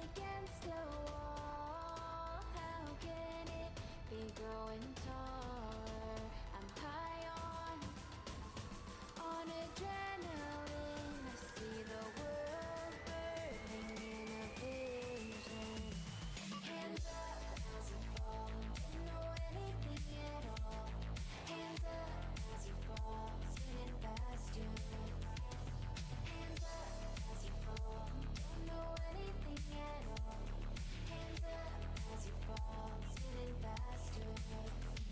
against a wall. How can it be growing taller? I'm high on adrenaline. I see the world burning in a vision. Hands up as you fall, don't know anything at all. Hands up as you fall, spinning faster. Hands up as you fall, don't know anything at all. Hands up as you fall, spinning faster.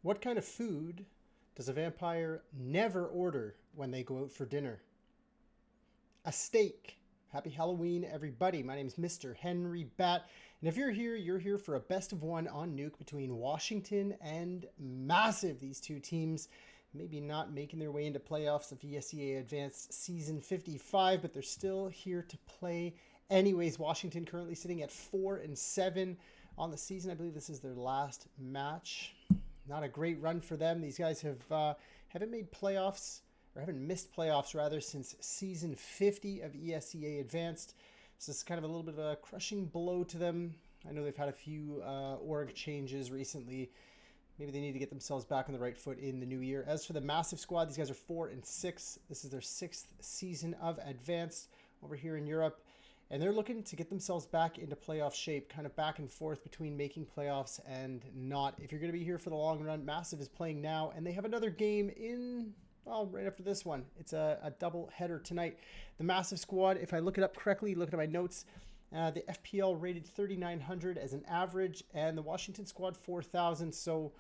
What kind of food does a vampire never order when they go out for dinner? A steak. Happy Halloween, everybody. My name is Mr. Henry Batt. And if you're here for a best of one on Nuke between Washington and Massive. These two teams maybe not making their way into playoffs of ESEA Advanced Season 55, but they're still here to play. Anyways, Washington currently sitting at 4-7 on the season. I believe this is their last match. Not a great run for them. These guys haven't made playoffs, or haven't missed playoffs rather, since Season 50 of ESEA Advanced. So this is kind of a little bit of a crushing blow to them. I know they've had a few org changes recently. Maybe they need to get themselves back on the right foot in the new year. As for the Massive squad, these guys are 4-6. This is their 6th season of Advanced over here in Europe. And they're looking to get themselves back into playoff shape, kind of back and forth between making playoffs and not. If you're going to be here for the long run, Massive is playing now, and they have another game in, well, right after this one. It's a double header tonight. The Massive squad, if I look it up correctly, look at my notes, the FPL rated 3,900 as an average, and the Washington squad 4,000, so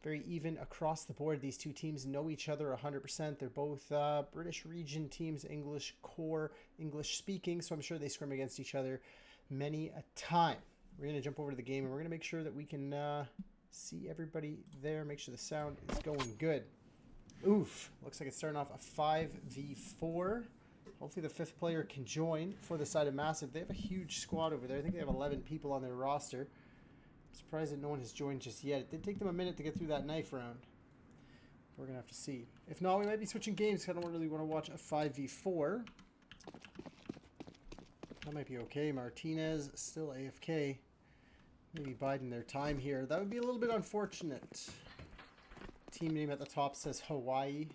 very even across the board. These two teams know each other 100%. They're both British region teams, English core, English speaking, so I'm sure they scrim against each other many a time. We're going to jump over to the game, and we're going to make sure that we can see everybody there, make sure the sound is going good. Oof, looks like it's starting off a 5v4. Hopefully the 5th player can join for the side of Massive. They have a huge squad over there. I think they have 11 people on their roster. I'm surprised that no one has joined just yet. It did take them a minute to get through that knife round. We're going to have to see. If not, we might be switching games because I don't really want to watch a 5v4. That might be okay. Martinez still AFK. Maybe biding their time here. That would be a little bit unfortunate. Team name at the top says Hawaii,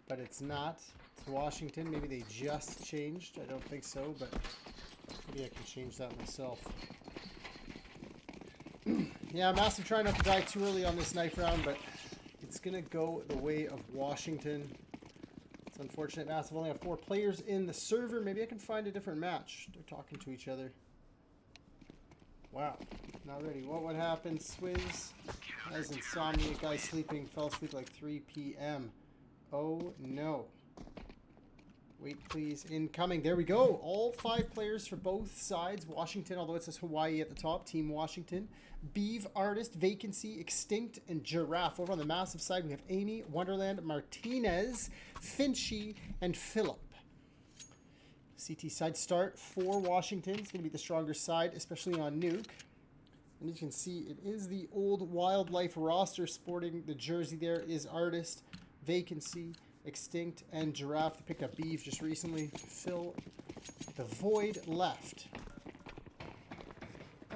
but it's not. It's Washington. Maybe they just changed. I don't think so, but maybe I can change that myself. Yeah, Massive trying not to die too early on this knife round, but it's going to go the way of Washington. It's unfortunate. Massive only have 4 players in the server. Maybe I can find a different match. They're talking to each other. Wow. Not ready. What would happen? Swizz has insomnia. Guy sleeping. Fell asleep like 3 p.m. Oh, no. Wait, please. Incoming. There we go. All 5 players for both sides. Washington, although it says Hawaii at the top. Team Washington. Beeve, Artist, Vacancy, Extinct, and Giraffe. Over on the Massive side, we have Amy, Wonderland, Martinez, Finchy, and Phillip. CT side start for Washington. It's going to be the stronger side, especially on Nuke. And you can see it is the old Wildlife roster. Sporting the jersey there is Artist, Vacancy, Extinct, and Giraffe. They picked up Beeve just recently to fill the void left.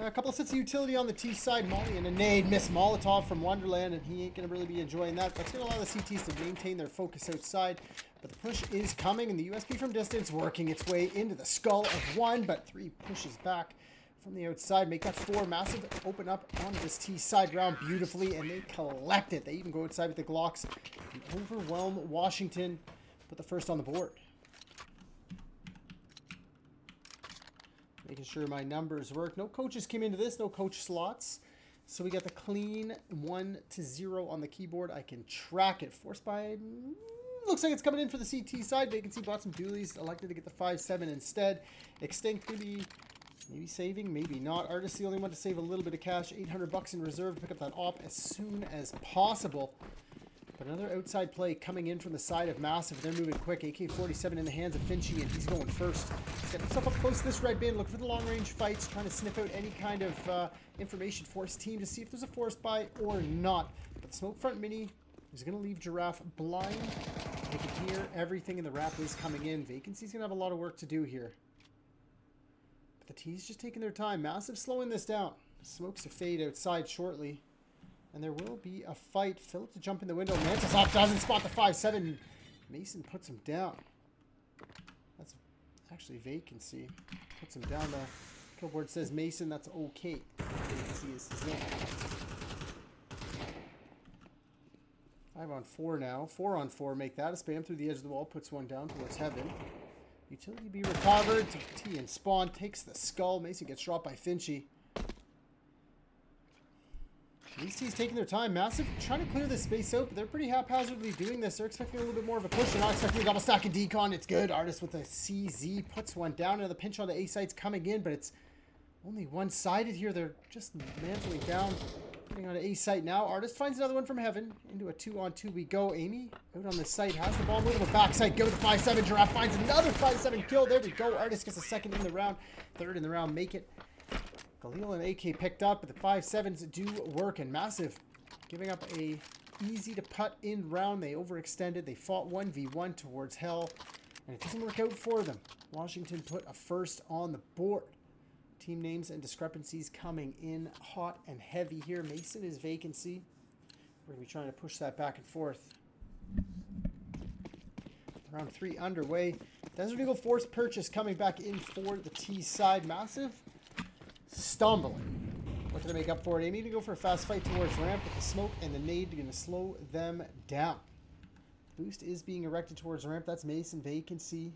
A couple of sets of utility on the T side. Molly and a nade. Miss Molotov from Wonderland, and he ain't going to really be enjoying that. That's going to allow the CTs to maintain their focus outside. But the push is coming, and the USB from distance working its way into the skull of 1, but 3 pushes back from the outside. Make that 4. Massive open up onto this T side round beautifully, and they collect it. They even go outside with the Glocks and overwhelm Washington. Put the first on the board. Making sure my numbers work. No coaches came into this, no coach slots. So we got the clean 1-0 on the keyboard. I can track it. Forced by... Looks like it's coming in for the CT side. Vacancy bought some dualies. Elected to get the 5-7 instead. Extinct could be maybe saving, maybe not. Artist the only one to save a little bit of cash. 800 bucks in reserve to pick up that op as soon as possible. But another outside play coming in from the side of Massive. They're moving quick. AK-47 in the hands of Finchy, and he's going first. He's got himself up close to this red bin, looking for the long-range fights, trying to sniff out any kind of information for his team to see if there's a forest buy or not. But the smoke front mini is going to leave Giraffe blind. They can hear everything, and the wrap is coming in. Vacancy's going to have a lot of work to do here. But the T's just taking their time. Massive slowing this down. Smoke's to fade outside shortly. And there will be a fight. Phillip to jump in the window. Mantisov doesn't spot the 5-7. Mason puts him down. That's actually Vacancy. Puts him down. The killboard says Mason. That's okay. Vacancy is his name. 5-on-4 now. 4-on-4. Make that a spam through the edge of the wall. Puts one down towards heaven. Utility be recovered. T and Spawn takes the skull. Mason gets dropped by Finchy. These teams taking their time. Massive trying to clear this space out, but they're pretty haphazardly doing this. They're expecting a little bit more of a push. They're not expecting a double stack of decon. It's good. Artist with a CZ puts one down. Another pinch on the A sites coming in, but it's only one-sided here. They're just mantling down. Putting on an A site now. Artist finds another one from heaven. Into a 2-on-2 we go. Amy out on the site. Has the ball. Moving to the backside. Go to the 5-7. Giraffe finds another 5-7 kill. There we go. Artist gets a second in the round. Third in the round. Make it. Khalil and AK picked up, but the 5-7s do work. And Massive giving up a easy to putt in round. They overextended. They fought 1v1 towards hell. And it doesn't work out for them. Washington put a first on the board. Team names and discrepancies coming in hot and heavy here. Mason is vacancy. We're going to be trying to push that back and forth. Round 3 underway. Desert Eagle forced purchase coming back in for the T side. Massive stumbling. What did I make up for it? Amy to go for a fast fight towards ramp with the smoke and the nade going to slow them down. Boost is being erected towards ramp. That's Mason vacancy.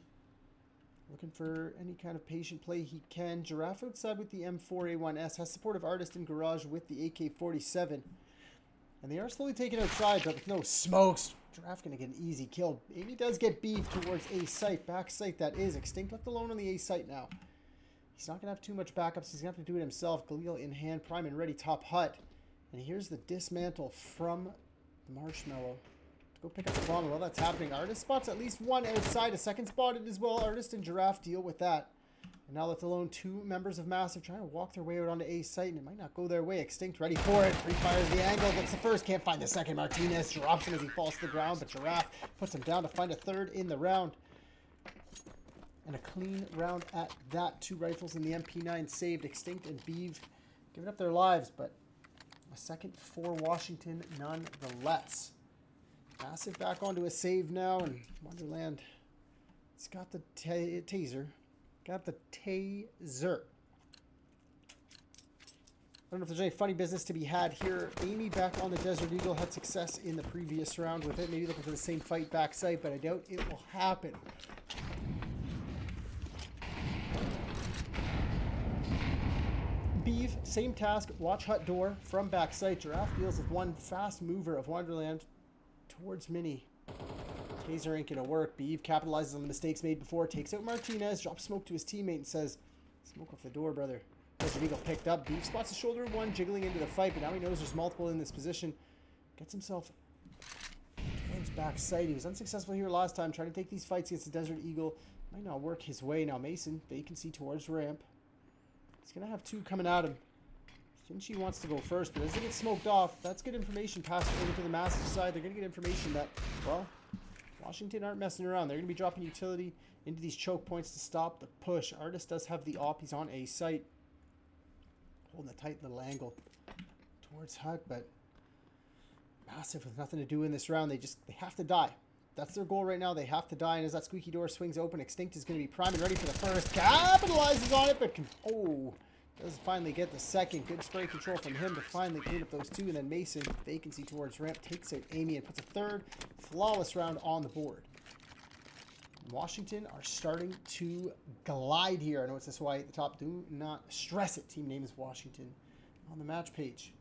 Looking for any kind of patient play he can. Giraffe outside with the M4A1S. Has supportive artist in garage with the AK-47. And they are slowly taken outside, but with no smokes. Giraffe going to get an easy kill. Amy does get beef towards A site. Back site that is. Extinct left alone on the A site now. He's not going to have too much backups. He's going to have to do it himself. Galil in hand. Prime and ready. Top hut. And here's the dismantle from the Marshmallow. Go pick up the bomb while that's happening. Artist spots at least one outside. A second spotted as well. Artist and Giraffe deal with that. And now left alone 2 members of Massive trying to walk their way out onto A site, and it might not go their way. Extinct ready for it. Pre-fires the angle. Gets the first. Can't find the second. Martinez drops him as he falls to the ground, but Giraffe puts him down to find a third in the round. And a clean round at that. 2 rifles in the MP9 saved. Extinct and Beeve giving up their lives, but a second for Washington nonetheless. Massive back onto a save now, and Wonderland, it's got the taser. Got the taser. I don't know if there's any funny business to be had here. Amy back on the Desert Eagle had success in the previous round with it. Maybe looking for the same fight back site, but I doubt it will happen. Beeve, same task. Watch hut door from back site. Giraffe deals with one fast mover of Wonderland towards Mini. Taser ain't gonna work. Beeve capitalizes on the mistakes made before. Takes out Martinez. Drops smoke to his teammate and says, "Smoke off the door, brother." Desert Eagle picked up. Beeve spots the shoulder of one, jiggling into the fight, but now he knows there's multiple in this position. Gets himself towards back sight. He was unsuccessful here last time, trying to take these fights against the Desert Eagle. Might not work his way. Now Mason, vacancy towards ramp. He's gonna have 2 coming at him. Finchie wants to go first, but as they get smoked off, that's good information passed over to the Massive side. They're going to get information that, well, Washington aren't messing around. They're going to be dropping utility into these choke points to stop the push. Artist does have the op. He's on A site. Holding a tight little angle towards hut, but Massive with nothing to do in this round. They have to die. That's their goal right now. They have to die, and as that squeaky door swings open, Extinct is going to be prime and ready for the first. Capitalizes on it, but does finally get the second. Good spray control from him to finally clean up those 2. And then Mason, vacancy towards ramp, takes out Amy and puts a third flawless round on the board. Washington are starting to glide here. I know it says Hawaii at the top. Do not stress it. Team name is Washington on the match page.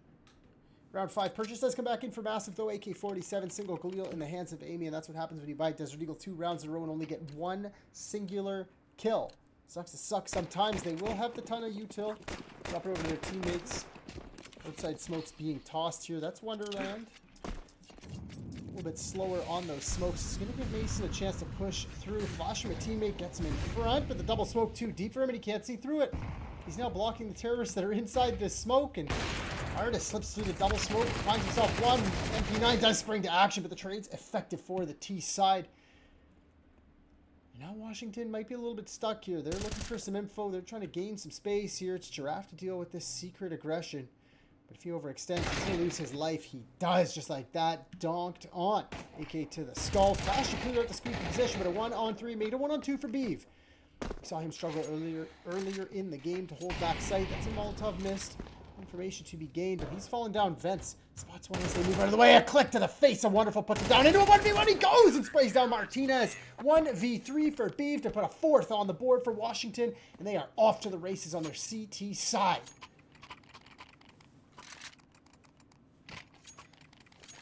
Round 5. Purchase does come back in for Massive, though. AK-47, single Galil in the hands of Amy, and that's what happens when you buy Desert Eagle 2 rounds in a row and only get 1 singular kill. Sucks to suck. Sometimes they will have the ton of util. Drop it over to their teammates. Outside smokes being tossed here. That's Wonderland. A little bit slower on those smokes. It's going to give Mason a chance to push through. Flash from a teammate gets him in front, but the double smoke too deep for him and he can't see through it. He's now blocking the terrorists that are inside this smoke, and Artist slips through the double smoke, finds himself one. MP9 does spring to action, but the trade's effective for the T side. Now Washington might be a little bit stuck here. They're looking for some info. They're trying to gain some space here. It's Giraffe to deal with this secret aggression. But if he overextends, he's going to lose his life. He does, just like that. Donked on. AK to the skull. Flash to clear out the squeaky position, but a 1-on-3 made a 1-on-2 for Beeve. We saw him struggle earlier in the game to hold back sight. That's a Molotov missed. Information to be gained, but he's fallen down vents. Spots one as they move out of the way. A click to the face. A Wonderful puts him down into a 1v1. He goes and sprays down Martinez. 1v3 for Beeve to put a 4th on the board for Washington, and they are off to the races on their CT side.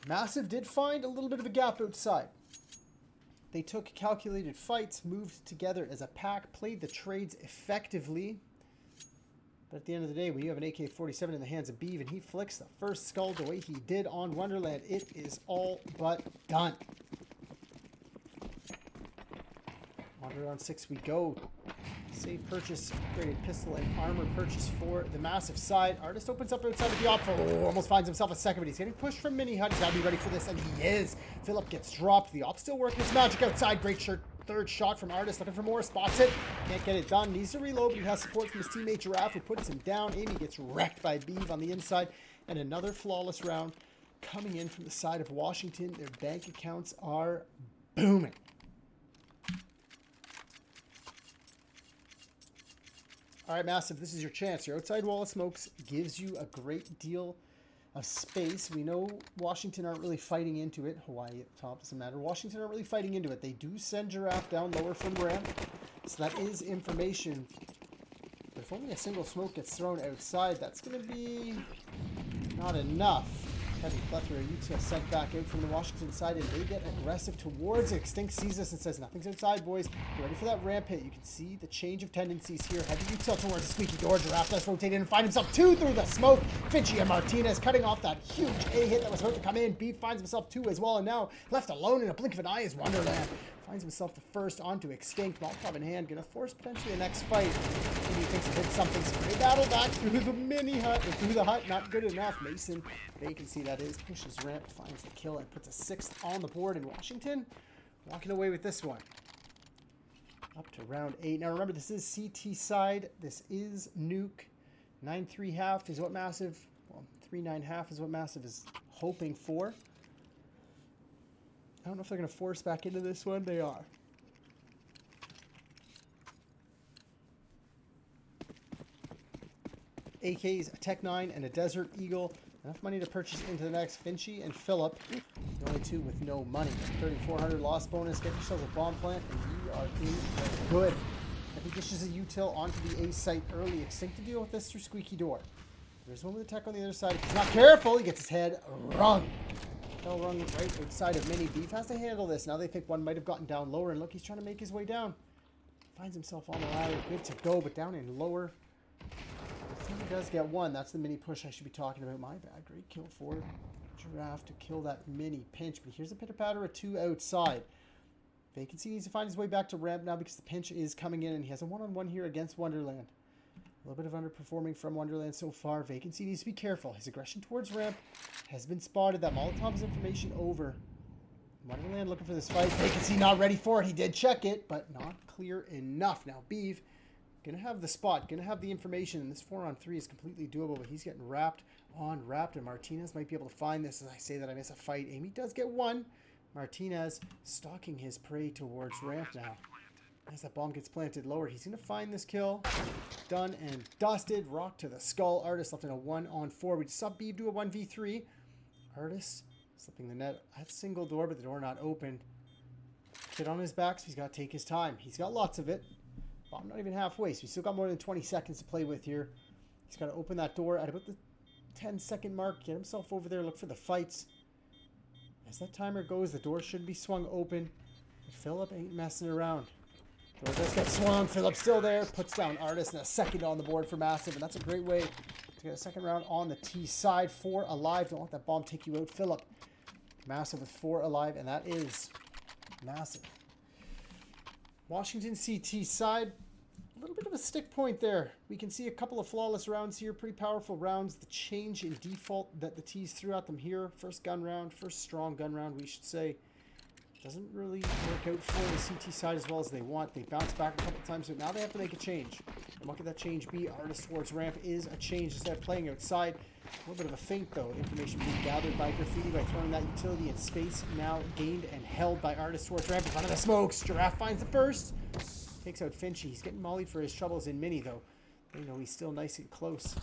Massive did find a little bit of a gap outside. They took calculated fights, moved together as a pack, played the trades effectively. But at the end of the day, when you have an AK-47 in the hands of Beeve and he flicks the first skull the way he did on Wonderland, it is all but done. On to round 6 we go. Save purchase, upgraded pistol and armor purchase for the Massive side. Artist opens up outside of the op. Oh, almost finds himself a second, but he's getting pushed from Mini Hut. He's got to be ready for this, and he is. Philip gets dropped. The op still working his magic outside. Great shirt. Third shot from Artist, looking for more. Spots it. Can't get it done. Needs to reload, but he has support from his teammate Giraffe, who puts him down. Amy gets wrecked by Beeve on the inside. And another flawless round coming in from the side of Washington. Their bank accounts are booming. All right, Massive, this is your chance. Your outside wall of smokes gives you a great deal of space. We know Washington aren't really fighting into it. Hawaii at the top, doesn't matter. Washington aren't really fighting into it. They do send Giraffe down lower from ramp, so that is information. But if only a single smoke gets thrown outside, that's going to be not enough. Heavy plethora util sent back out from the Washington side, and they get aggressive towards it. Extinct sees this and says, nothing's outside, boys. Get ready for that ramp hit. You can see the change of tendencies here. Heavy util towards the squeaky door. Giraffe does rotate in and find himself 2 through the smoke. Finchy and Martinez cutting off that huge A hit that was about to come in. Beef finds himself 2 as well, and now left alone in a blink of an eye is Wonderland. Finds himself the first onto Extinct. Molotov in hand, gonna force potentially the next fight. And he thinks he hit something, so they battle back through the mini hut, or through the hut, not good enough. Mason, vacancy that is, pushes ramp, finds the kill, and puts a 6th on the board in Washington. Walking away with this one. Up to round 8. Now remember, this is CT side. This is Nuke. 9-3 half is what Massive, well, 3-9 half is what Massive is hoping for. I don't know if they're going to force back into this one. They are. AKs, a Tech 9, and a Desert Eagle. Enough money to purchase into the next. Finchy and Phillip, the only 2 with no money. 3,400 loss bonus. Get yourselves a bomb plant, and you are in good. I think this is a util onto the A site early. Extinct to deal with this through squeaky door. There's one with a Tech on the other side. If he's not careful, he gets his head rung. Fell rung right outside of Mini. Beef has to handle this. Now they think one might have gotten down lower, and look, he's trying to make his way down. Finds himself on the ladder. Good to go, but down in lower. I think he does get 1. That's the Mini push I should be talking about. My bad. Great kill for Giraffe to kill that Mini pinch. But here's a pitter-patter of 2 outside. Vacancy needs to find his way back to ramp now because the pinch is coming in, and he has a one-on-one here against Wonderland. A little bit of underperforming from Wonderland so far. Vacancy needs to be careful. His aggression towards ramp has been spotted. That Molotov's information over. Wonderland looking for this fight. Vacancy not ready for it. He did check it, but not clear enough. Now Beeve gonna have the spot, gonna have the information, and this 4-on-3 is completely doable, but he's getting wrapped, and Martinez might be able to find this. As I say that, I miss a fight. Amy does get 1. Martinez stalking his prey towards ramp now. As that bomb gets planted lower, he's going to find this kill. Done and dusted. Rock to the skull. Artist left in a 1-on-4. We just saw Beeve do a 1v3. Artist slipping the net at single door, but the door not open. Kid on his back, so he's got to take his time. He's got lots of it. Bomb not even halfway, so he's still got more than 20 seconds to play with here. He's got to open that door at about the 10-second mark. Get himself over there. Look for the fights. As that timer goes, the door should be swung open. But Phillip ain't messing around. Door does get swung. Phillip still there. Puts down Artist and a 2nd on the board for Massive. And that's a great way to get a 2nd round on the T side. 4 alive. Don't let that bomb take you out. Phillip. Massive with 4 alive. And that is Massive. Washington CT side. A little bit of a stick point there. We can see a couple of flawless rounds here. Pretty powerful rounds. The change in default that the T's threw at them here. First gun round. First strong gun round, we should say. Doesn't really work out for the CT side as well as they want. They bounce back a couple times, but now they have to make a change. And what could that change be? Artist towards ramp is a change instead of playing outside. A little bit of a feint, though. Information being gathered by Graffiti by throwing that utility in space. Now gained and held by Artist towards ramp in front of the smokes. Giraffe finds the first. Takes out Finchy. He's getting mollied for his troubles in Mini, though. They know he's still nice and close.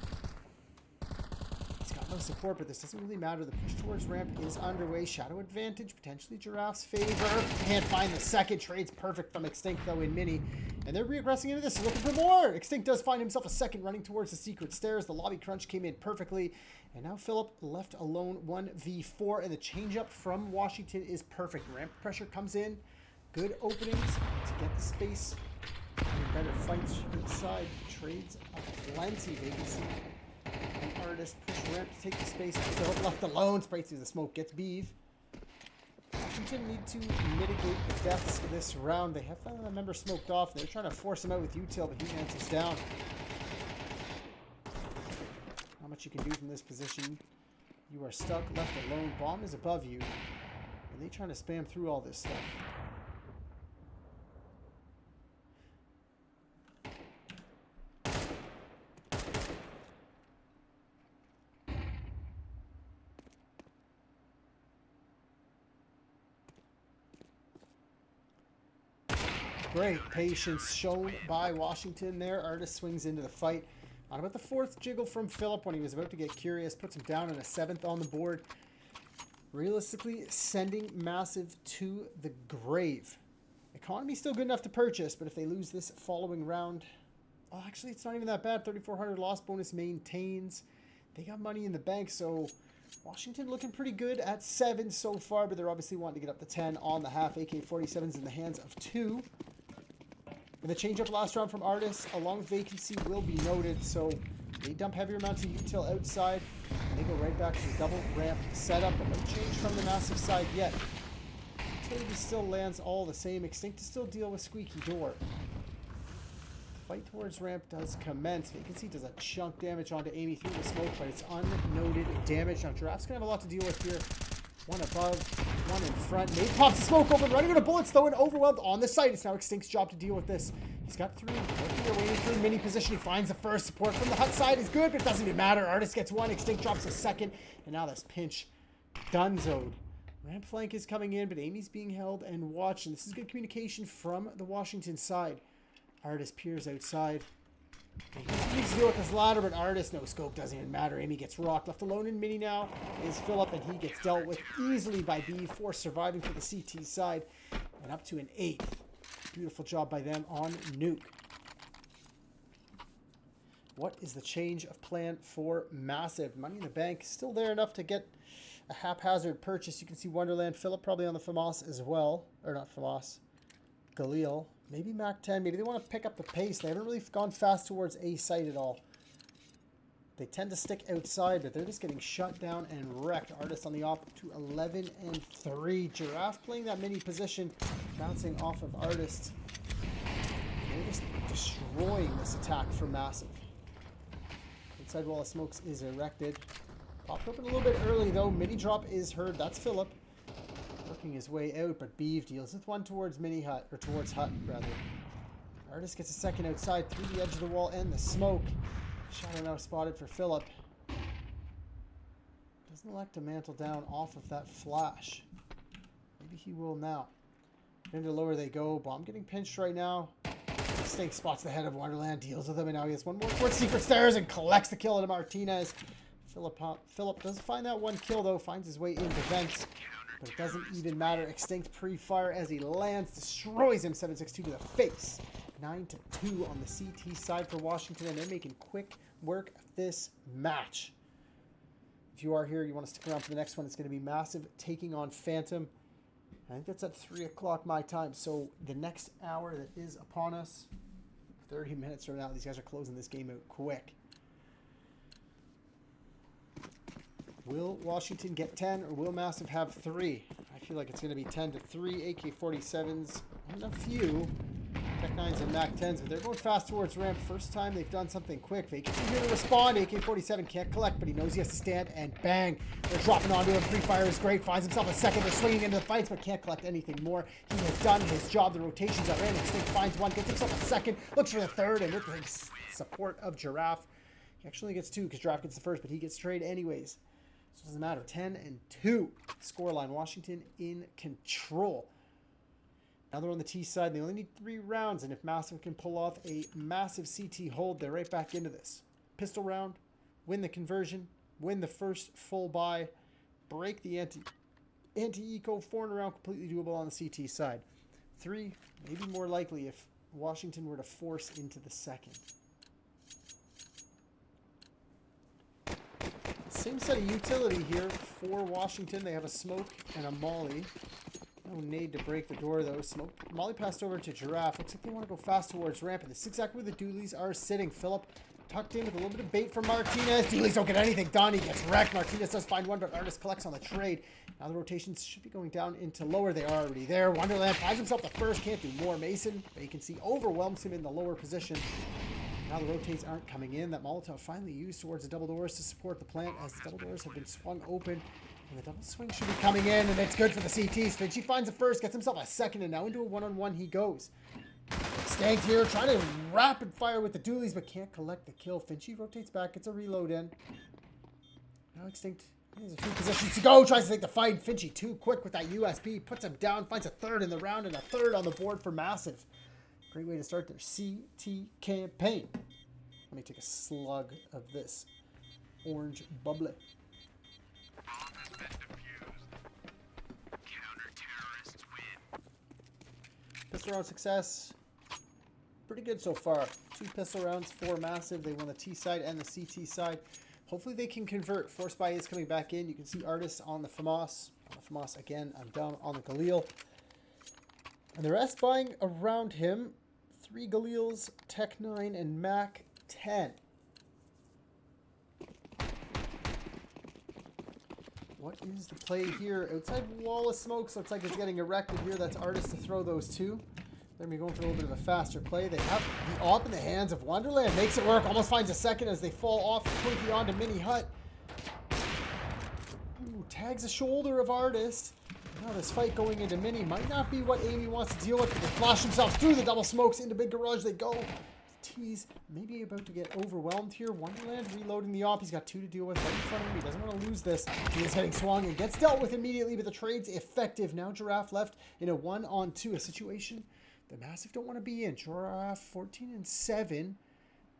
He's got no support, but this doesn't really matter. The push towards ramp is underway. Shadow advantage, potentially Giraffe's favor. Can't find the second. Trade's perfect from Extinct, though, in Mini. And they're regressing into this, looking for more. Extinct does find himself a second, running towards the secret stairs. The lobby crunch came in perfectly. And now Philip left alone 1v4. And the changeup from Washington is perfect. Ramp pressure comes in. Good openings to get the space. And better fights inside. Trades plenty. Vacancy. An artist push ramp to take the space. Philip left alone. Sprays through the smoke. Gets Beeve. Washington need to mitigate the deaths of this round. They have a member smoked off. They're trying to force him out with util, but he answers down. Not much you can do from this position. You are stuck, left alone. Bomb is above you. And they trying to spam through all this stuff. Great patience shown by Washington there. Artist swings into the fight. On about the fourth jiggle from Philip when he was about to get curious. Puts him down in a seventh on the board. Realistically, sending Massive to the grave. Economy still good enough to purchase, but if they lose this following round... Oh, actually, it's not even that bad. 3,400 loss bonus maintains. They got money in the bank, so... Washington looking pretty good at 7 so far, but they're obviously wanting to get up to 10 on the half. AK-47's in the hands of 2. And the change-up last round from Artis, along with Vacancy, will be noted. So they dump heavier amounts of util outside, and they go right back to the double ramp setup. But no change from the Massive side yet. Utility still lands all the same. Extinct to still deal with Squeaky Door. Fight towards ramp does commence. Vacancy does a chunk damage onto Amy through the smoke, but it's unnoted damage. Now Giraffe's going to have a lot to deal with here. One above, one in front. Nate pops the smoke open, running out of bullets though, and overwhelmed on the site. It's now Extinct's job to deal with this. He's got 3. Working their way through mini position. He finds the first. Support from the hut side is good, but it doesn't even matter. Artist gets 1. Extinct drops a second. And now this pinch dunzoed. Ramp flank is coming in, but Amy's being held and watched. And this is good communication from the Washington side. Artist peers outside. He needs to deal with this ladder, but Artist, no scope, doesn't even matter. Amy gets rocked. Left alone in mini now is Philip, and he gets dealt with easily by B. 4 surviving for the CT side. And up to an 8th. Beautiful job by them on Nuke. What is the change of plan for Massive? Money in the bank, still there enough to get a haphazard purchase. You can see Wonderland. Philip probably on the FAMAS as well. Or not FAMAS. Galil. Maybe Mac 10. Maybe they want to pick up the pace. They haven't really gone fast towards A site at all. They tend to stick outside, but they're just getting shut down and wrecked. Artist on the op to 11 and 3. Giraffe playing that mini position, bouncing off of Artist. They're just destroying this attack for Massive. Inside wall of smokes is erected. Popped open a little bit early though. Mini drop is heard. That's Philip. Working his way out, but Beeve deals with 1 towards mini hut, or towards hut rather. Artist gets a second outside through the edge of the wall and the smoke. Shadow now spotted for Philip. Doesn't elect to mantle down off of that flash. Maybe he will now. Into lower they go. Bomb getting pinched right now. Stink spots the head of Wonderland, deals with him, and now he has 1 more towards secret stairs and collects the kill at Martinez. Philip does find that 1 kill though, finds his way into vents. But it doesn't even matter. Extinct pre-fire as he lands, destroys him 7.62 to the face. 9-2 on the CT side for Washington, and they're making quick work of this match. If you are here, you want to stick around for the next one. It's going to be Massive taking on Phantom. I think that's at 3 o'clock my time. So the next hour that is upon us, 30 minutes from now, these guys are closing this game out quick. Will Washington get 10 or will Massive have 3? I feel like it's going to be 10 to 3. AK-47s and a few Tech 9s and Mac 10s, but they're going fast towards ramp. First time they've done something quick. Vacancy here to respond. AK-47 can't collect, but he knows he has to stand, and bang. They're dropping onto him. Free fire is great. Finds himself a second. They're swinging into the fights, but can't collect anything more. He has done his job. The rotations are in. Extinct finds 1, gets himself a second, looks for the 3rd, and with the support of Giraffe, he actually gets 2 because Giraffe gets the first, but he gets trade anyways. So it doesn't matter. 10 and 2. Scoreline. Washington in control. Now they're on the T side. They only need 3 rounds. And if Massive can pull off a massive CT hold, they're right back into this. Pistol round. Win the conversion. win the first full buy, break the anti-eco, 4 in a round, completely doable on the CT side. 3, maybe more likely if Washington were to force into the second. Same set of utility here for Washington. They have a smoke and a molly. No need to break the door, though. Smoke. Molly passed over to Giraffe. Looks like they want to go fast towards ramp. And this is exactly where the Doolies are sitting. Phillip tucked in with a little bit of bait from Martinez. Doolies don't get anything done. He gets wrecked. Martinez does find one, but Artist collects on the trade. Now the rotations should be going down into lower. They are already there. Wonderland finds himself the first. Can't do more. Mason, but you can see, overwhelms him in the lower position. Now the rotates aren't coming in. That Molotov finally used towards the double doors to support the plant as the double doors have been swung open. And the double swing should be coming in, and it's good for the CTs. Finchy finds the first, gets himself a second, and now into a one-on-one he goes. Stank here, trying to rapid fire with the Doolies, but can't collect the kill. Finchy rotates back, gets a reload in. Now Extinct has a few positions to go, tries to take the fight. Finchy too quick with that USP, puts him down, finds a third in the round, and a third on the board for Massive. Great way to start their CT campaign. Let me take a slug of this orange bubbly. Pistol round success. Pretty good so far. 2 pistol rounds for Massive. They won the T side and the CT side. Hopefully they can convert. Force buy is coming back in. You can see Artists on the FAMAS. On the FAMAS again. I'm down on the Galil. And the rest buying around him. 3 Galils, Tech 9, and Mac 10. What is the play here? Outside wall of smokes. Looks like it's getting erected here. That's Artist to throw those 2. They're going to be going for a little bit of a faster play. They have the AWP in the hands of Wonderland. Makes it work. Almost finds a second as they fall off. Twinkie onto Mini Hut. Ooh, tags the shoulder of Artist. Now this fight going into Mini might not be what Amy wants to deal with, but they flash themselves through the double smokes into Big Garage. They go. Tease maybe about to get overwhelmed here. Wonderland reloading the AWP. He's got 2 to deal with right in front of him. He doesn't want to lose this. He is getting swung and gets dealt with immediately, but the trade's effective. Now Giraffe left in a 1-on-2, a situation the Massive don't want to be in. Giraffe 14 and 7.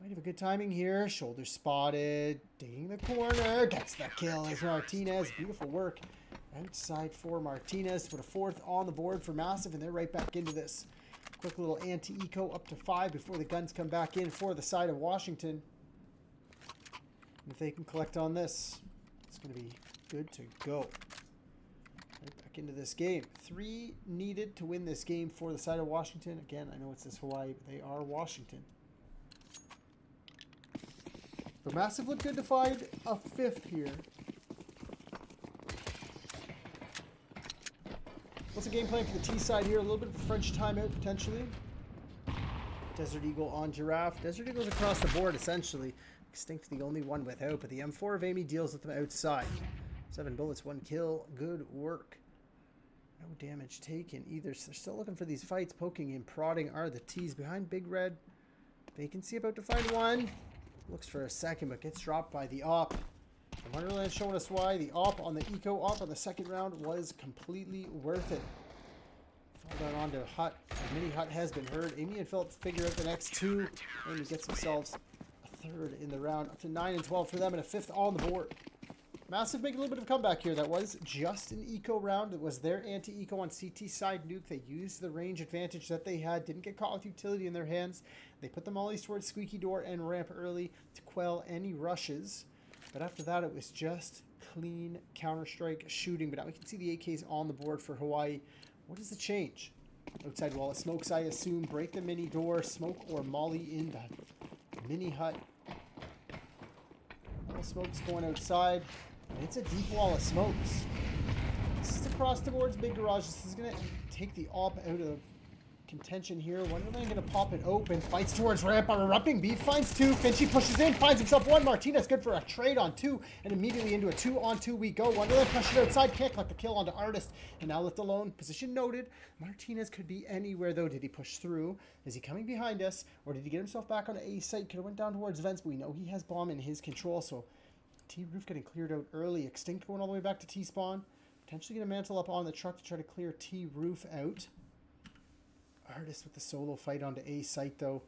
Might have a good timing here. Shoulder spotted. Digging the corner. Gets the kill as Martinez. Beautiful work outside for Martinez to put a 4th on the board for Massive, and they're right back into this. Quick little anti-eco up to 5 before the guns come back in for the side of Washington. And if they can collect on this, it's going to be good to go. Right back into this game. 3 needed to win this game for the side of Washington. Again, I know it says Hawaii, but they are Washington. But Massive look good to find a 5th here. What's the game plan for the T side here? A little bit of a French timeout potentially. Desert Eagle on Giraffe. Desert Eagle's across the board essentially. Extinct the only one without, but the M4 of Amy deals with them outside. 7 bullets, 1 kill. Good work. No damage taken either. So they're still looking for these fights. Poking and prodding are the T's behind Big Red. Vacancy about to find one. Looks for a second, but gets dropped by the AWP. Wonderland showing us why the AWP on the Eco AWP on the second round was completely worth it. Fall down onto Hut. Mini Hut has been heard. Amy and Phillips figure out the next 2. Amy gets themselves a 3rd in the round. Up to 9 and 12 for them and a 5th on the board. Massive making a little bit of a comeback here. That was just an Eco round. It was their anti-Eco on CT side nuke. They used the range advantage that they had. Didn't get caught with utility in their hands. They put the mollies towards Squeaky Door and ramp early to quell any rushes. But after that, it was just clean Counter-Strike shooting. But now we can see the AKs on the board for Hawaii. What is the change? Outside wall of smokes, I assume. Break the mini door. Smoke or molly in the Mini Hut. All smokes going outside. And it's a deep wall of smokes. This is across the boards, Big Garage. This is going to take the AWP out of contention here. Wonderland going to pop it open. Fights towards ramp on erupting. Beat finds 2. Finchy pushes in. Finds himself 1. Martinez good for a trade on 2. And immediately into a 2-on-2 we go. Wonderland pushes outside. Can't collect the kill onto Artist. And now left alone. Position noted. Martinez could be anywhere though. Did he push through? Is he coming behind us? Or did he get himself back on A site? Could have went down towards vents. But we know he has bomb in his control. So T-Roof getting cleared out early. Extinct going all the way back to T-Spawn. Potentially going to mantle up on the truck to try to clear T-Roof out. Artist with the solo fight onto A site though.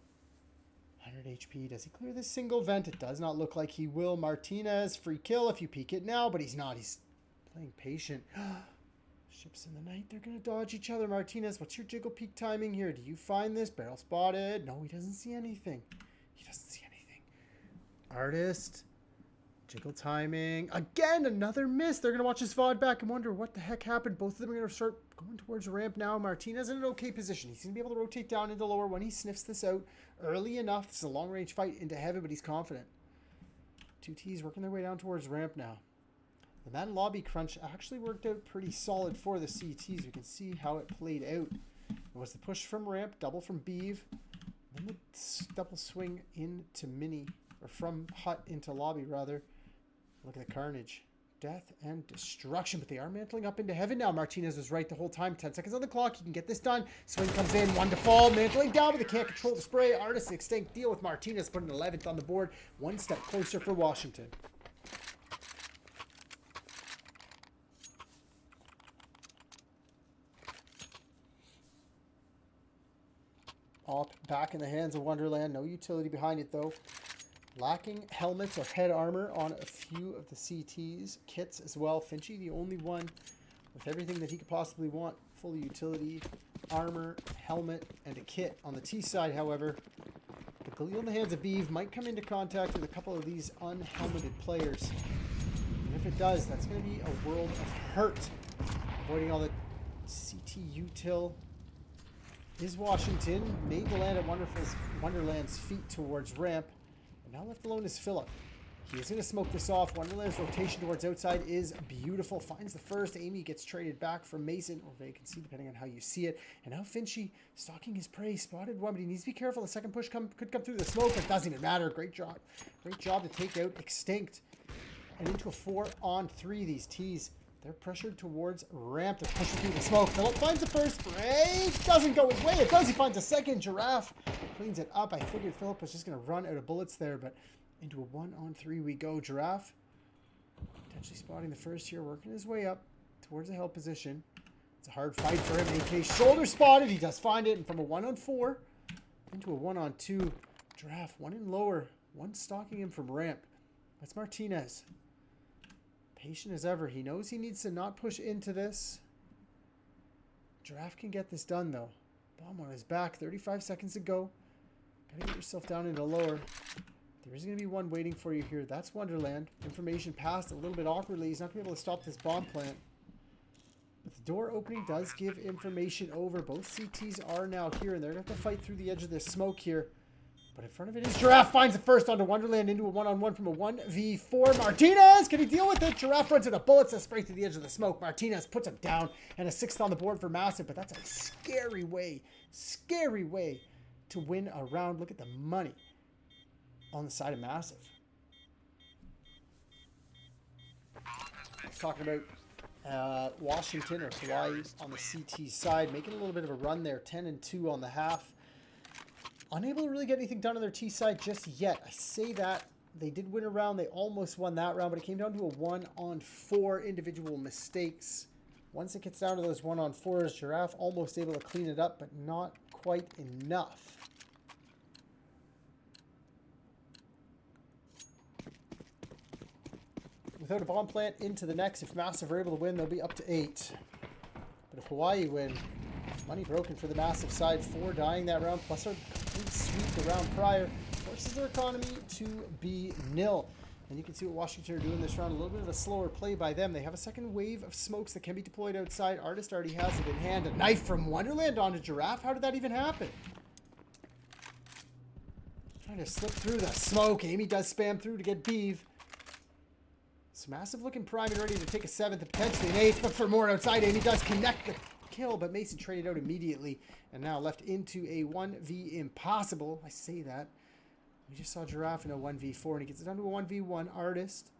100 HP. Does he clear this single vent? It does not look like he will. Martinez, free kill if you peek it now, but he's not. He's playing patient. Ships in the night. They're going to dodge each other. Martinez, what's your jiggle peek timing here? Do you find this? Barrel spotted. No, he doesn't see anything. He doesn't see anything. Artist. Jiggle timing. Again, another miss. They're going to watch his VOD back and wonder what the heck happened. Both of them are going to start going towards ramp now. Martinez in an okay position. He's going to be able to rotate down into lower when he sniffs this out early enough. This is a long-range fight into heaven, but he's confident. Two T's working their way down towards ramp now. And that lobby crunch actually worked out pretty solid for the CTs. We can see how it played out. It was the push from ramp, double from Beeve, then the double swing into mini, or from hut into lobby rather. Look at the carnage. Death and destruction, but they are mantling up into heaven now. Martinez was right the whole time. 10 seconds on the clock. He can get this done. Swing comes in. One to fall. Mantling down, but they can't control the spray. Artist extinct. Deal with Martinez. Put an 11th on the board. One step closer for Washington. All back in the hands of Wonderland. No utility behind it, though. Lacking helmets or head armor on a few of the CTs. Kits as well. Finchy, the only one with everything that he could possibly want. Full utility, armor, helmet, and a kit. On the T side, however, the Galil in the hands of Beeve might come into contact with a couple of these unhelmeted players. And if it does, that's going to be a world of hurt. Avoiding all the CT util is Washington. Made the land at Wonderland's feet towards ramp. And now left alone is Phillip. He is going to smoke this off. Wonderland's rotation towards outside is beautiful. Finds the first. Amy gets traded back from Mason or vacancy, depending on how you see it. And now Finchy stalking his prey. Spotted one, but he needs to be careful. The second push could come through the smoke. It doesn't even matter. Great job. Great job to take out Extinct. And into a 4-on-3. These T's. They're pressured towards ramp. They're pushing through the smoke. Phillip finds the first spray. Doesn't go his way. It does. He finds a second. Giraffe cleans it up. I figured Phillip was just going to run out of bullets there, but into a 1-on-3 we go. Giraffe potentially spotting the first here, working his way up towards the held position. It's a hard fight for him. AK shoulder spotted. He does find it. And from a 1-on-4 into a 1-on-2. Giraffe, one in lower. One stalking him from ramp. That's Martinez. Patient as ever. He knows he needs to not push into this. Giraffe can get this done, though. Bomb on his back. 35 seconds to go. Gotta get yourself down into lower. There is going to be one waiting for you here. That's Wonderland. Information passed a little bit awkwardly. He's not going to be able to stop this bomb plant. But the door opening does give information over. Both CTs are now here, and they're going to have to fight through the edge of this smoke here. But in front of it is Giraffe. Finds the first onto Wonderland into a 1-on-1 from a 1v4. Martinez, can he deal with it? Giraffe runs out of bullets that spray through the edge of the smoke. Martinez puts him down and a 6th on the board for Massive. But that's a scary way to win a round. Look at the money on the side of Massive. I was talking about Washington or Hawaii on the CT side, making a little bit of a run there. 10-2 on the half. Unable to really get anything done on their T side just yet. I say that. They did win a round. They almost won that round, but it came down to a 1-on-4 individual mistakes. Once it gets down to those 1-on-4s, Giraffe almost able to clean it up, but not quite enough. Without a bomb plant into the next, if Massive are able to win, they'll be up to 8. But if Hawaii win, money broken for the Massive side. 4 dying that round, plus our complete sweep the round prior. Forces their economy to be nil. And you can see what Washington are doing this round. A little bit of a slower play by them. They have a second wave of smokes that can be deployed outside. Artist already has it in hand. A knife from Wonderland onto Giraffe. How did that even happen? Trying to slip through the smoke. Amy does spam through to get Beeve. So Massive looking prime and ready to take a 7th and potentially an 8th. But for more outside, Amy does connect the kill, but Mason traded out immediately and now left into a 1v impossible. I say that. We just saw Giraffe in a 1v4 and he gets it down to a 1v1. Artist,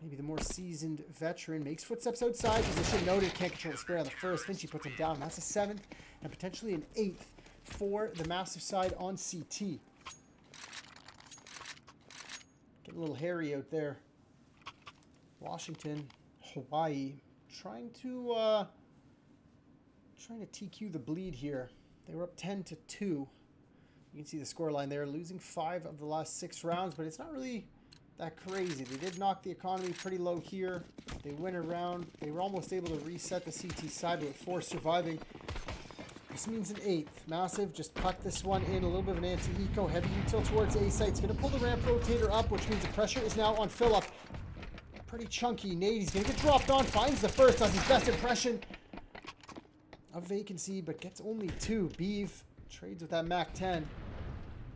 maybe the more seasoned veteran, makes footsteps outside. Position noted, can't control the spray on the first. Finchy puts him down. That's a 7th and potentially an 8th for the Massive side on CT. Getting a little hairy out there. Washington, Hawaii, trying to TQ the bleed here. They were up 10-2. You can see the scoreline there, losing 5 of the last 6 rounds, but it's not really that crazy. They did knock the economy pretty low here. They went around. They were almost able to reset the CT side, but with 4 surviving. This means an 8th. Massive just cut this one in. A little bit of an anti-eco. Heavy util towards A site. It's going to pull the ramp rotator up, which means the pressure is now on Philip. Pretty chunky nade. He's going to get dropped on. Finds the first. Does his best impression of vacancy, but gets only 2. Beeve trades with that Mac 10.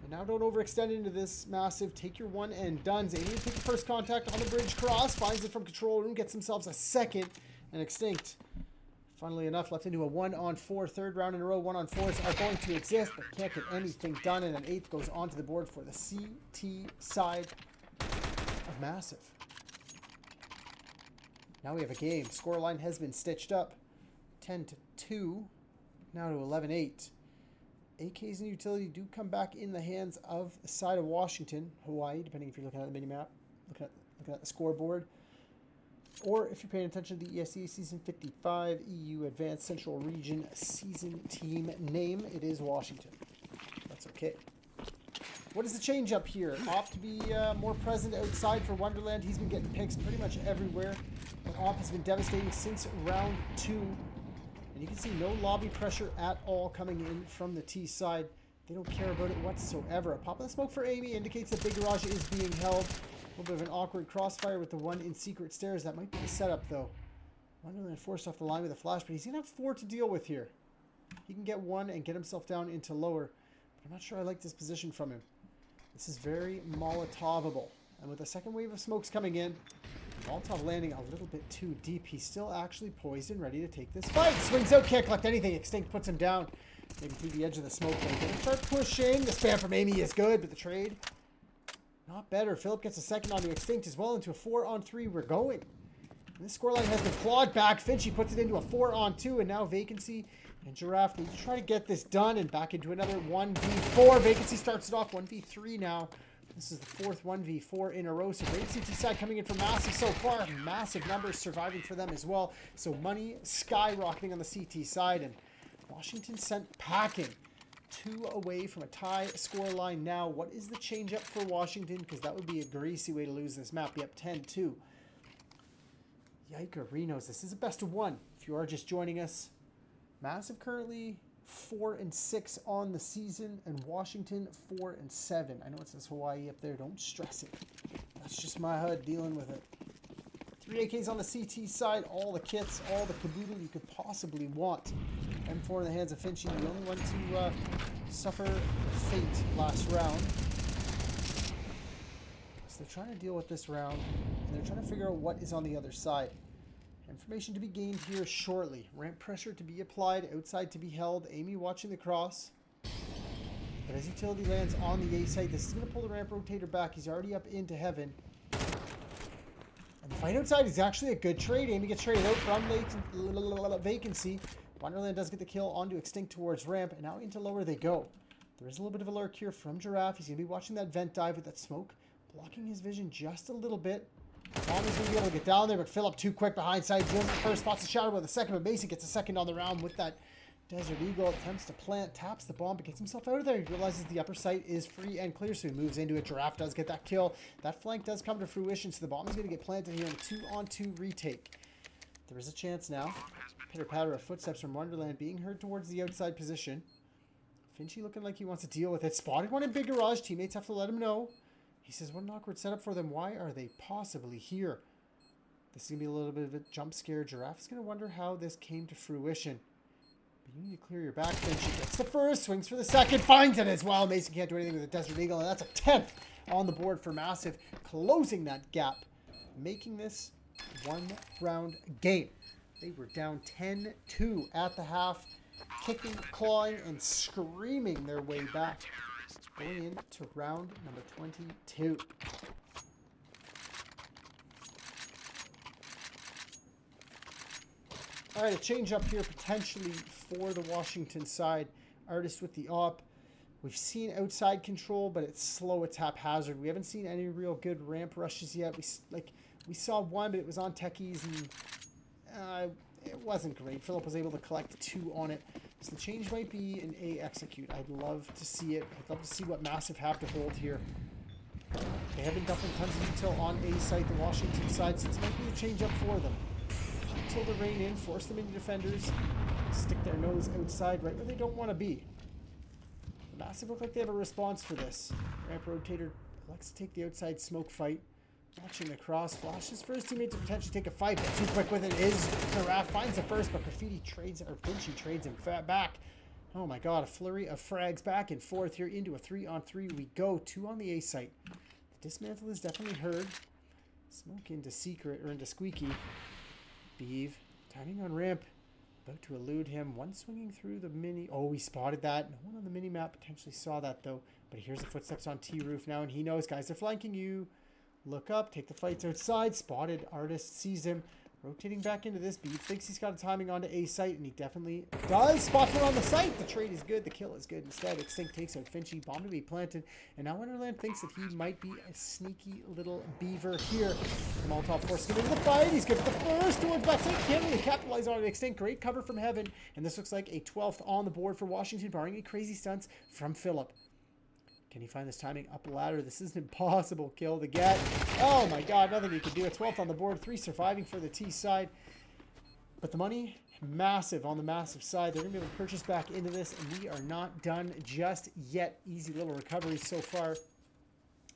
And now don't overextend into this. Massive. Take your one and done's. Aiming to take the first contact on the bridge cross. Finds it from control room. Gets themselves a second. And Extinct, funnily enough, left into a 1-on-4. Third round in a row. 1-on-4s are going to exist, but can't get anything done. And an 8th goes onto the board for the CT side of Massive. Now we have a game. Scoreline has been stitched up. 10-2. Now to 11-8. AKs and utility do come back in the hands of the side of Washington, Hawaii, depending if you're looking at the mini map, looking at the scoreboard, or if you're paying attention to the ESE Season 55 EU Advanced Central Region Season Team name. It is Washington. That's okay. What is the change up here? Op to be more present outside for Wonderland. He's been getting picks pretty much everywhere. But Op has been devastating since round 2. And you can see no lobby pressure at all coming in from the T side. They don't care about it whatsoever. A pop of the smoke for Amy indicates that Big Garage is being held. A little bit of an awkward crossfire with the one in secret stairs. That might be the setup, though. Wonderland forced off the line with a flash, but he's going to have 4 to deal with here. He can get 1 and get himself down into lower. But I'm not sure I like this position from him. This is very Molotovable. And with a second wave of smokes coming in, Molotov landing a little bit too deep. He's still actually poised and ready to take this fight. Swings out kick, left anything. Extinct puts him down. Maybe through the edge of the smoke. They're going to start pushing. The spam from Amy is good, but the trade, not better. Philip gets a second onto Extinct as well into a 4-on-3. We're going. And this scoreline has been clawed back. Finchy puts it into a 4-on-2, and now Vacancy and Giraffe need to try to get this done and back into another 1v4. Vacancy starts it off 1v3 now. This is the 4th 1v4 in a row. So great CT side coming in for Massive so far. Massive numbers surviving for them as well. So money skyrocketing on the CT side. And Washington sent packing. 2 away from a tie score line now. What is the change up for Washington? Because that would be a greasy way to lose this map. Yep, 10-2. Yikerinos. This is a best of 1. If you are just joining us, Massive currently 4-6 on the season, and Washington 4-7. I know it says Hawaii up there. Don't stress it. That's just my HUD dealing with it. 3 AKs on the CT side. All the kits, all the caboodle you could possibly want. M4 in the hands of Finchy, the only one to suffer fate last round. So they're trying to deal with this round, and they're trying to figure out what is on the other side. Information to be gained here shortly. Ramp pressure to be applied, outside to be held. Amy watching the cross. But as utility lands on the A site, this is going to pull the ramp rotator back. He's already up into heaven. And the fight outside is actually a good trade. Amy gets traded out from Vacancy. Wonderland does get the kill onto Extinct towards ramp, and now into lower they go. There is a little bit of a lurk here from Giraffe. He's going to be watching that vent dive with that smoke, blocking his vision just a little bit. Tommy's going to be able to get down there, but Philip too quick behind side. Deals with the first, spots the shadow with the second, but Mason gets a second on the round with that Desert Eagle. Attempts to plant, taps the bomb, but gets himself out of there. He realizes the upper site is free and clear, so he moves into it. Giraffe does get that kill. That flank does come to fruition, so the bomb is going to get planted here in a 2-on-2 retake. There is a chance now. Pitter-patter of footsteps from Wonderland being heard towards the outside position. Finchy looking like he wants to deal with it. Spotted one in Big Garage. Teammates have to let him know. He says, what an awkward setup for them. Why are they possibly here? This is going to be a little bit of a jump scare. Giraffe's going to wonder how this came to fruition. But you need to clear your back. Finchy gets the first, swings for the second, finds it as well. Mason can't do anything with the Desert Eagle, and that's a 10th on the board for Massive, closing that gap, making this 1-round game. They were down 10-2 at the half, kicking, clawing, and screaming their way back. Going into round number 22. All right, a change up here potentially for the Washington side. Artist with the op. We've seen outside control, but it's slow. It's haphazard. We haven't seen any real good ramp rushes yet. We saw one, but it was on techies, and it wasn't great. Philip was able to collect 2 on it. So the change might be an A execute. I'd love to see it. I'd love to see what Massive have to hold here. They have been dumping tons of util on A site, the Washington side, so this might be a change up for them. Util the rain in, force them into defenders, stick their nose outside right where they don't want to be. The Massive look like they have a response for this. Ramp rotator likes to take the outside smoke fight. Watching the cross, flashes for his teammate to potentially take a fight, but too quick with it is Giraffe. Finds the first, but Graffiti trades, or Vinci trades him back. Oh my god, a flurry of frags back and forth here into a 3-on-3 we go. 2 on the A site. The dismantle is definitely heard. Smoke into Secret, or into Squeaky. Beeve, timing on ramp. About to elude him. One swinging through the mini. Oh, we spotted that. No one on the mini map potentially saw that though. But he hears the footsteps on T roof now, and he knows guys are flanking you. Look up, take the fights outside. Spotted, Artist sees him. Rotating back into this. Beeve thinks he's got a timing onto A site, and he definitely does. Spots her on the site. The trade is good. The kill is good. Instead, Extinct takes out Finchy. Bomb to be planted. And now Wonderland thinks that he might be a sneaky little beaver here. The Molotov forcing him into the fight. He's good for the first towards Batsink. Can't really capitalize on it. Extinct. Great cover from Heaven. And this looks like a 12th on the board for Washington, barring any crazy stunts from Philip. Can he find this timing up the ladder? This is an impossible kill to get. Oh my god, nothing he can do. A 12th on the board, 3 surviving for the T side. But the money, massive on the Massive side. They're going to be able to purchase back into this, and we are not done just yet. Easy little recovery so far.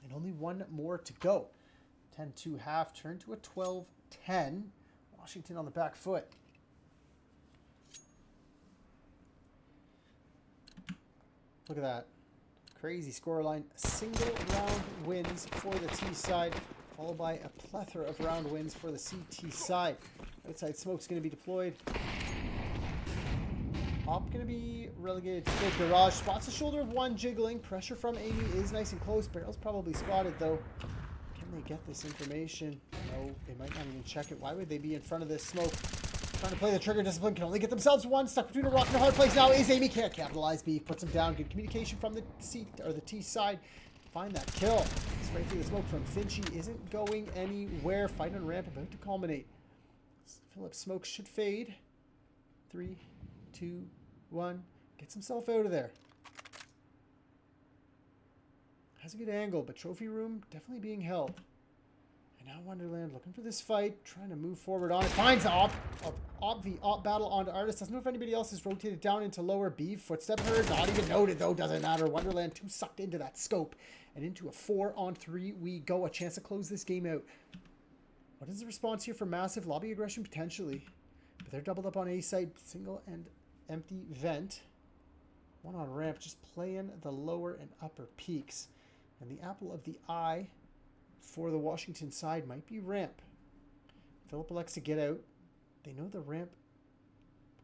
And only one more to go. 10-2 half, turn to a 12-10. Washington on the back foot. Look at that. Crazy scoreline. Single round wins for the T side, followed by a plethora of round wins for the CT side. Outside smoke's going to be deployed. Op going to be relegated to the garage. Spots the shoulder of one jiggling. Pressure from Amy is nice and close. Barrel's probably spotted though. Can they get this information? No, they might not even check it. Why would they be in front of this smoke? Trying to play the trigger discipline, can only get themselves one. Stuck between a rock and a hard place now is Amy. Can't capitalize. Beef puts him down. Good communication from the C or the T side. Find that kill. Straight through the smoke from Finchy. Isn't going anywhere. Fight on ramp about to culminate. Phillips' smoke should fade. 3, 2, 1. Gets himself out of there. Has a good angle, but trophy room definitely being held. And now Wonderland looking for this fight, trying to move forward on it. Finds the op battle onto Artist. Doesn't know if anybody else is rotated down into lower B. Footstep heard, not even noted though, doesn't matter. Wonderland too sucked into that scope. And into a 4-on-3 we go. A chance to close this game out. What is the response here for Massive? Lobby aggression potentially. But they're doubled up on A side. Single and empty vent. One on ramp, just playing the lower and upper peaks. And the apple of the eye for the Washington side might be ramp. Philip elects to get out. They know the ramp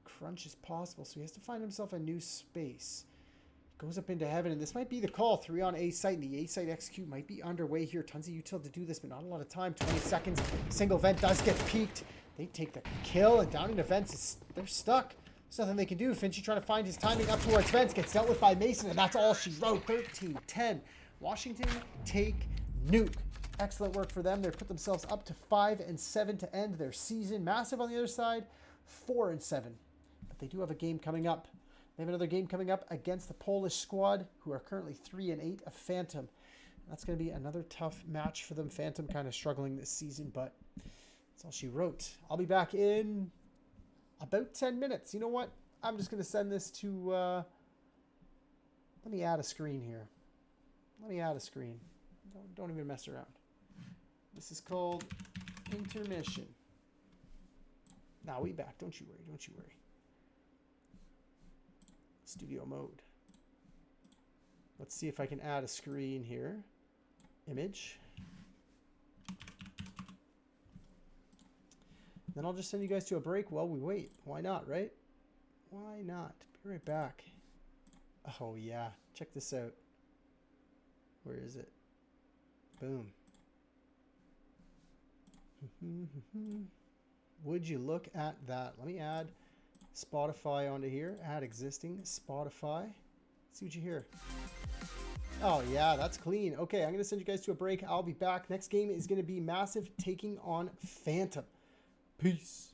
crunch is possible, so he has to find himself a new space. Goes up into Heaven, and this might be the call. 3 on A site, and the A site execute might be underway here. Tons of util to do this, but not a lot of time. 20 seconds. Single vent does get peaked. They take the kill, and down into vents, they're stuck. There's nothing they can do. Finchy trying to find his timing up towards vents, gets dealt with by Mason, and that's all she wrote. 13-10. Washington take nuke. Excellent work for them. They put themselves up to 5-7 to end their season. Massive on the other side, 4-7. But they do have a game coming up. They have another game coming up against the Polish squad, who are currently 3-8 of Phantom. That's going to be another tough match for them. Phantom kind of struggling this season, but that's all she wrote. I'll be back in about 10 minutes. You know what? I'm just going to send this to... let me add a screen here. Let me add a screen. Don't even mess around. This is called intermission. Now we back. Don't you worry. Don't you worry. Studio mode. Let's see if I can add a screen here. Image. Then I'll just send you guys to a break while we wait. Why not, right? Why not? Be right back. Oh yeah. Check this out. Where is it? Boom. Would you look at that? Let me add Spotify onto here. Add existing Spotify. Let's see what you hear. Oh, yeah, that's clean. Okay, I'm going to send you guys to a break. I'll be back. Next game is going to be Massive taking on Phantom. Peace.